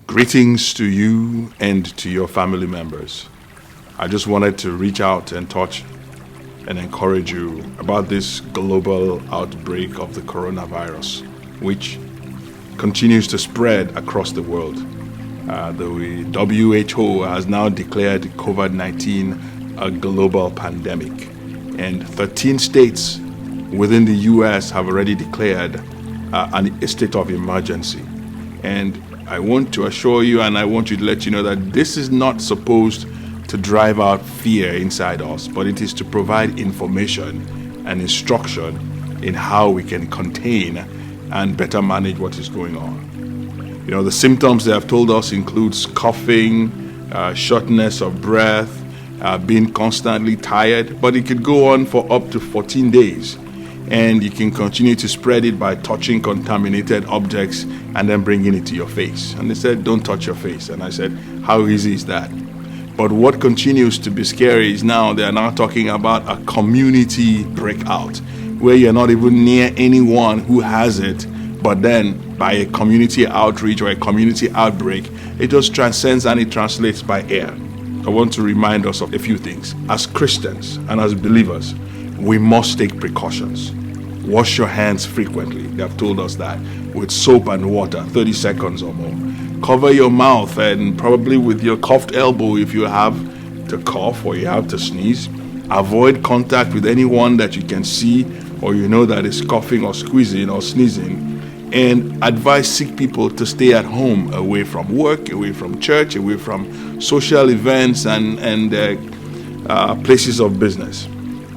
Greetings to you and to your family members. I just wanted to reach out and touch and encourage you about this global outbreak of the coronavirus, which continues to spread across the world. The WHO has now declared COVID-19 a global pandemic, and 13 states within the US have already declared a state of emergency. And I want to assure you, and I want you to let you know that this is not supposed to drive out fear inside us, but it is to provide information and instruction in how we can contain and better manage what is going on. You know, the symptoms they have told us includes coughing, shortness of breath, being constantly tired, but it could go on for up to 14 days. And you can continue to spread it by touching contaminated objects and then bringing it to your face. And they said, don't touch your face. And I said, how easy is that? But what continues to be scary is now they are now talking about a community breakout, where you're not even near anyone who has it, but then by a community outreach or a community outbreak, it just transcends and it translates by air. I want to remind us of a few things. As Christians and as believers, we must take precautions. Wash your hands frequently. They have told us that, with soap and water, 30 seconds or more. Cover your mouth, and probably with your cuffed elbow if you have to cough or you have to sneeze. Avoid contact with anyone that you can see or you know that is coughing or squeezing or sneezing. And advise sick people to stay at home, away from work, away from church, away from social events and places of business.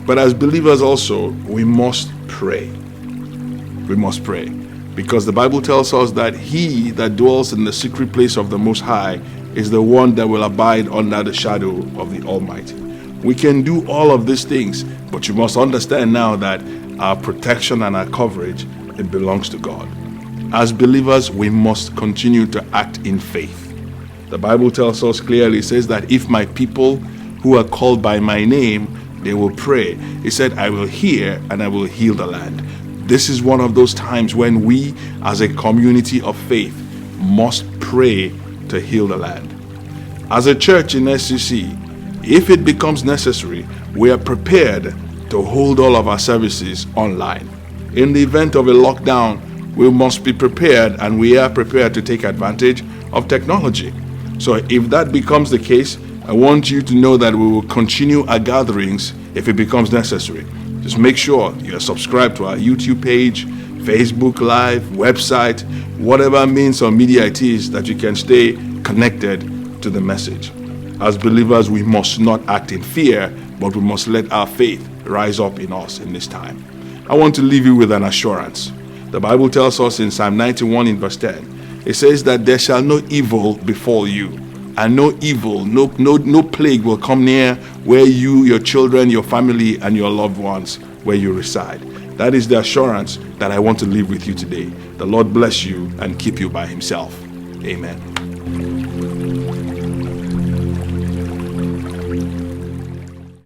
But as believers also, we must pray. We must pray. Because the Bible tells us that he that dwells in the secret place of the Most High is the one that will abide under the shadow of the Almighty. We can do all of these things, but you must understand now that our protection and our coverage, it belongs to God. As believers, we must continue to act in faith. The Bible tells us clearly, it says that if my people who are called by my name, they will pray. He said, I will hear and I will heal the land. This is one of those times when we, as a community of faith, must pray to heal the land. As a church in SCC, if it becomes necessary, we are prepared to hold all of our services online. In the event of a lockdown, we must be prepared, and we are prepared to take advantage of technology. So if that becomes the case, I want you to know that we will continue our gatherings if it becomes necessary. Just make sure you are subscribed to our YouTube page, Facebook Live, website, whatever means or media it is that you can stay connected to the message. As believers, we must not act in fear, but we must let our faith rise up in us in this time. I want to leave you with an assurance. The Bible tells us in Psalm 91 in verse 10, it says that there shall no evil befall you. And no evil, no plague will come near where you, your children, your family, and your loved ones, where you reside. That is the assurance that I want to leave with you today. The Lord bless you and keep you by himself. Amen.